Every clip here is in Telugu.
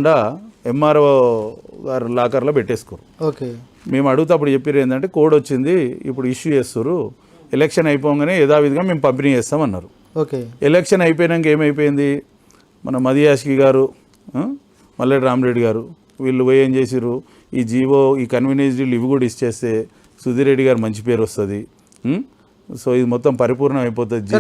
ఎంఆర్ఓ గారు లాకర్లో పెట్టేసుకోరు. ఓకే, మేము అడుగుతా అప్పుడు చెప్పారు ఏంటంటే కోడ్ వచ్చింది ఇప్పుడు ఇష్యూ చేస్తారు, ఎలక్షన్ అయిపోగానే యథావిధిగా మేము పంపిణీ చేస్తామన్నారు. ఓకే, ఎలక్షన్ అయిపోయాక ఏమైపోయింది, మన మదియాష్కి గారు మల్లెడి రామరెడ్డి గారు వీళ్ళు పోయి ఏం చేసిర్రు, ఈ జీవో ఈ కన్వీనియన్స్ డీల్ ఇవి కూడా ఇచ్చేస్తే సుధీర్ రెడ్డి గారు మంచి పేరు వస్తుంది, సో ఇది మొత్తం పరిపూర్ణం అయిపోతుంది,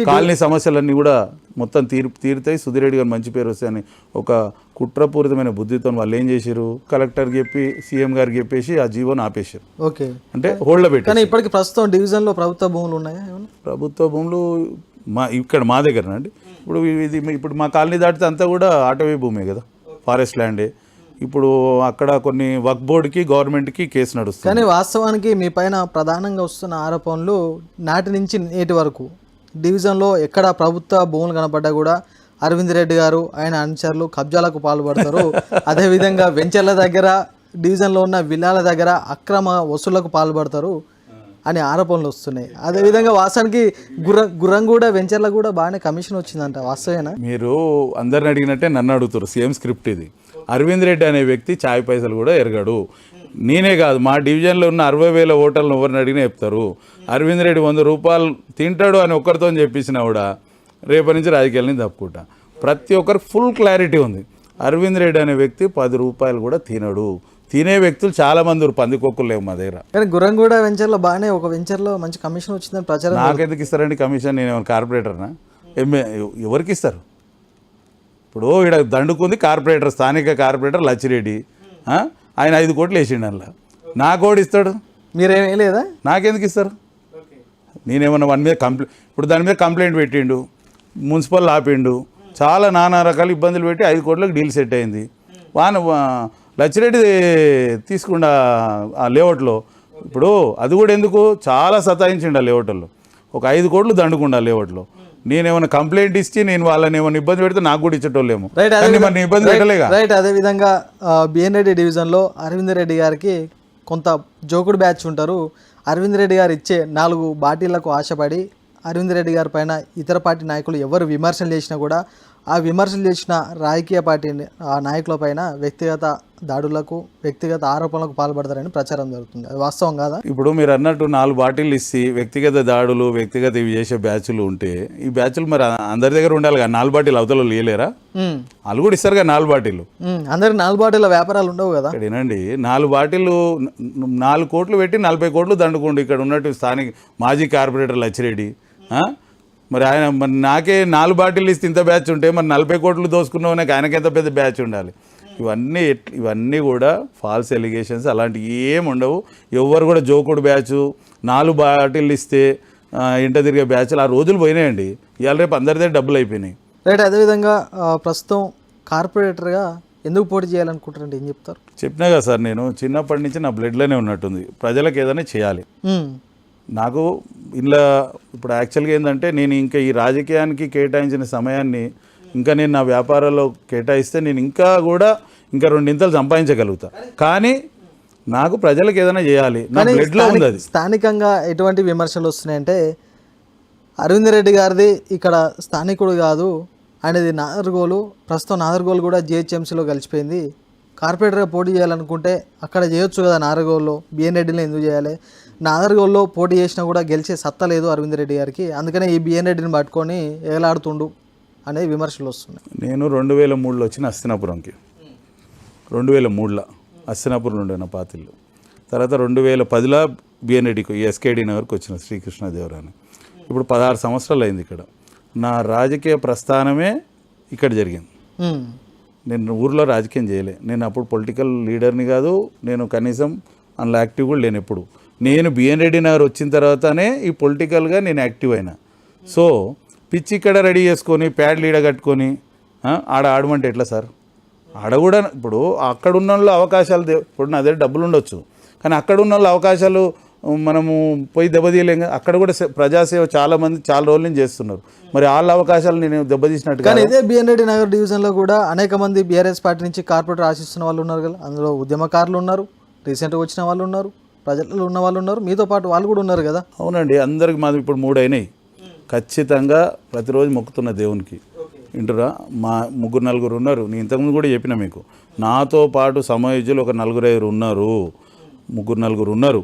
కాలనీ సమస్యలన్నీ కూడా మొత్తం తీరుతాయి, సుధీర్ రెడ్డి గారు మంచి పేరు వస్తాయని ఒక కుట్రపూరితమైన బుద్ధితో వాళ్ళు ఏం చేశారు, కలెక్టర్కి చెప్పి సీఎం గారికి చెప్పేసి ఆ జీవోని ఆపేశారు. ఓకే, అంటే హోల్డ్లో పెట్టి. కానీ ఇప్పటికి ప్రస్తుతం డివిజన్లో ప్రభుత్వ భూములు ఉన్నాయా? ప్రభుత్వ భూములు ఇక్కడ మా దగ్గర అండి. ఇప్పుడు మా కాలనీ దాటితే అంతా కూడా ఆటవీ భూమే కదా, ఫారెస్ట్ ల్యాండే. ఇప్పుడు అక్కడ కొన్ని వక్ బోర్డుకి గవర్నమెంట్కి కేసు నడుస్తుంది. కానీ వాస్తవానికి మీ పైన ప్రధానంగా వస్తున్న ఆరోపణలు నాటి నుంచి నేటి వరకు డివిజన్లో ఎక్కడ ప్రభుత్వ భూములు కనపడ్డా కూడా అరవింద్ రెడ్డి గారు ఆయన అనుచరులు కబ్జాలకు పాల్పడతారు, అదేవిధంగా వెంచర్ల దగ్గర డివిజన్లో ఉన్న విల్లాల దగ్గర అక్రమ వసూళ్లకు పాల్పడతారు అని ఆరోపణలు వస్తున్నాయి. అదేవిధంగా వాస్తవానికి గుర్రంగూడ వెంచర్ల కూడా బాగానే కమిషన్ వచ్చిందంట, వాస్తవేనా? మీరు అందరిని అడిగినట్టే నన్ను అడుగుతారు. సేమ్ స్క్రిప్ట్ ఇది. అరవింద్ రెడ్డి అనే వ్యక్తి చాయ్ పైసలు కూడా ఎరగడు. నేనే కాదు, మా డివిజన్లో ఉన్న 60,000 ఓటర్లను ఎవరిని అడిగినా చెప్తారు అరవింద్ రెడ్డి 100 రూపాయలు తింటాడు అని ఒక్కరితో చెప్పేసినా కూడా రేపటి నుంచి రాజకీయాలని తప్పుకుంటా. ప్రతి ఒక్కరు ఫుల్ క్లారిటీ ఉంది. అరవింద్ రెడ్డి అనే వ్యక్తి 10 రూపాయలు కూడా తినడు. తినే వ్యక్తులు చాలా మంది పందికొక్కులు లేవు మా దగ్గర. కానీ గుర్రంగూడ వెంచర్లో బాగానే ఒక వెంచర్లో మంచి కమిషన్ వచ్చిందని ప్రచారం. నాకెందుకు ఇస్తారండి కమిషన్? నేను ఏమైనా కార్పొరేటర్నా? ఎవరికి ఇస్తారు? ఇప్పుడు ఇక్కడ దండుకుంది కార్పొరేటర్, స్థానిక కార్పొరేటర్ లచ్చిరెడ్డి, ఆయన 5 కోట్లు వేసిండు. అందులో నా కోడి ఇస్తాడు, మీరేమీ లేదా? నాకెందుకు ఇస్తారు? నేనేమన్నా వాని మీద ఇప్పుడు దాని మీద కంప్లైంట్ పెట్టిండు, మున్సిపల్ ఆపిండు, చాలా నానా రకాల ఇబ్బందులు పెట్టి 5 కోట్లకు డీల్ సెట్ అయింది. లచ్చిరెడ్డి తీసుకుండా ఆ లేఅవుట్లో. ఇప్పుడు అది కూడా ఎందుకు చాలా సతాయించిండు ఆ లేఅవుట్లో. ఒక 5 కోట్లు దండుకుండా లేఅవుట్లో. నేనేమైనా కంప్లైంట్ ఇచ్చి నేను వాళ్ళని ఏమైనా ఇబ్బంది పెడితే నాకు కూడా ఇచ్చేటోళ్ళేమో, మరి ఇబ్బంది పెట్టలేగా. రైట్. అదేవిధంగా బిఎన్ రెడ్డి డివిజన్లో అరవింద్ రెడ్డి గారికి కొంత జోకుడు బ్యాచ్ ఉంటారు. అరవింద్ రెడ్డి గారు ఇచ్చే 4 బాటిళ్లకు ఆశపడి అరవింద్ రెడ్డి గారి పైన ఇతర పార్టీ నాయకులు ఎవరు విమర్శలు చేసినా కూడా ఆ విమర్శలు చేసిన రాజకీయ పార్టీ నాయకుల పైన వ్యక్తిగత దాడులకు, వ్యక్తిగత ఆరోపణలకు పాల్పడతారని ప్రచారం జరుగుతుంది. అది వాస్తవం కాదా? ఇప్పుడు మీరు అన్నట్టు 4 బాటిల్ ఇచ్చి వ్యక్తిగత దాడులు, వ్యక్తిగత ఇవి చేసే బ్యాచ్లు ఉంటే ఈ బ్యాచ్లు మరి అందరి దగ్గర ఉండాలి కదా. 4 బాటిల్ అవతల లేలేరా? వాళ్ళు కూడా ఇస్తారు కదా 4 బాటిల్. అందరికి 4 బాటిల్ వ్యాపారాలు ఉండవు కదా. ఇక్కడేనండి 4 బాటిల్ 4 కోట్లు పెట్టి 40 కోట్లు దండుకోండి. ఇక్కడ ఉన్నట్టు స్థానిక మాజీ కార్పొరేటర్ లచ్చిరెడ్డి, మరి ఆయన మరి నాకే 4 బాటిల్ ఇస్తే ఇంత బ్యాచ్ ఉంటే మరి 40 కోట్లు దోసుకున్నావు, ఆయనకి ఎంత పెద్ద బ్యాచ్ ఉండాలి? ఇవన్నీ కూడా ఫాల్స్ ఎలిగేషన్స్, అలాంటివి ఏమి ఉండవు. ఎవరు కూడా జోకుడు బ్యాచ్ 4 బాటిల్ ఇస్తే ఇంట తిరిగే బ్యాచ్లు ఆ రోజులు పోయినాయండి. ఇవాళ రేపు అందరి దగ్గర డబ్బులు అయిపోయినాయి. రైట్. అదేవిధంగా ప్రస్తుతం కార్పొరేటర్గా ఎందుకు పోటీ చేయాలనుకుంటారంటే ఏం చెప్తారు? చెప్పినా కదా సార్, నేను చిన్నప్పటి నుంచి నా బ్లడ్లోనే ఉన్నట్టుంది ప్రజలకు ఏదైనా చేయాలి. నాకు ఇలా ఇప్పుడు యాక్చువల్గా ఏంటంటే నేను ఇంకా ఈ రాజకీయానికి కేటాయించిన సమయాన్ని ఇంకా నేను నా వ్యాపారాల్లో కేటాయిస్తే నేను ఇంకా 2 ఇంతలు సంపాదించగలుగుతా. కానీ నాకు ప్రజలకు ఏదైనా చేయాలి, నా బ్లడ్లో ఉంది అది. స్థానికంగా ఎటువంటి విమర్శలు వస్తున్నాయంటే అరవింద్ రెడ్డి గారిది ఇక్కడ స్థానికుడు కాదు, ఆయనది నాదర్గోలు. ప్రస్తుతం నాదర్గోలు కూడా జిహెచ్ఎంసీలో కలిసిపోయింది. కార్పొరేటర్గా పోటీ చేయాలనుకుంటే అక్కడ చేయొచ్చు కదా, నాదర్గోల్లో బిఎన్ రెడ్డిని ఎందుకు చేయాలి? నాదర్గోల్లో పోటీ చేసినా కూడా గెలిచే సత్తా లేదు అరవింద్ రెడ్డి గారికి, అందుకనే ఈ బిఎన్ రెడ్డిని పట్టుకొని ఏలాడుతుండు అనే విమర్శలు వస్తున్నాయి. నేను 2003లో వచ్చిన హస్తినాపురంకి, 2003లో హస్తినాపురం ఉండే నా పాతిళ్ళు. తర్వాత 2010లో బిఎన్ రెడ్డికి ఎస్కేడి నగర్కి వచ్చిన శ్రీకృష్ణదేవరాయని. ఇప్పుడు 16 సంవత్సరాలు అయింది ఇక్కడ. నా రాజకీయ ప్రస్థానమే ఇక్కడ జరిగింది. నేను ఊర్లో రాజకీయం చేయలే. నేను అప్పుడు పొలిటికల్ లీడర్ని కాదు, నేను కనీసం అందులో యాక్టివ్ కూడా లేను ఎప్పుడు. నేను బిఎన్ రెడ్డి నగర్ వచ్చిన తర్వాతనే ఈ పొలిటికల్గా నేను యాక్టివ్ అయినా. సో పిచ్చి ఇక్కడ రెడీ చేసుకొని ప్యాడ్ లీడ కట్టుకొని ఆడమంటే ఎట్లా సార్? ఆడ కూడా ఇప్పుడు అక్కడున్న వాళ్ళు అవకాశాలు, ఇప్పుడు నా దగ్గర డబ్బులు ఉండొచ్చు కానీ అక్కడున్న వాళ్ళు అవకాశాలు మనము పోయి దెబ్బతీయలేం. అక్కడ కూడా ప్రజాసేవ చాలామంది చాలా రోజుల నుంచి చేస్తున్నారు. మరి వాళ్ళ అవకాశాలు నేను దెబ్బతీసినట్టు. కానీ ఇదే బిఎన్ రెడ్డి నగర్ డివిజన్లో కూడా అనేక మంది బీఆర్ఎస్ పార్టీ నుంచి కార్పొరేటర్ ఆశిస్తున్న వాళ్ళు ఉన్నారు కదా. అందులో ఉద్యమకారులు ఉన్నారు, రీసెంట్గా వచ్చిన వాళ్ళు ఉన్నారు, ప్రజల్లో ఉన్న వాళ్ళు ఉన్నారు, మీతో పాటు వాళ్ళు కూడా ఉన్నారు కదా. అవునండి, అందరికి మాది ఇప్పుడు 3 అయినాయి. ఖచ్చితంగా ప్రతిరోజు మొక్కుతున్న దేవునికి వింటురా మా ముగ్గురు నలుగురు ఉన్నారు. నేను ఇంతకుముందు కూడా చెప్పిన మీకు, నాతో పాటు సమయోజ్యులు ఒక 4-5 ఉన్నారు, 3-4 ఉన్నారు.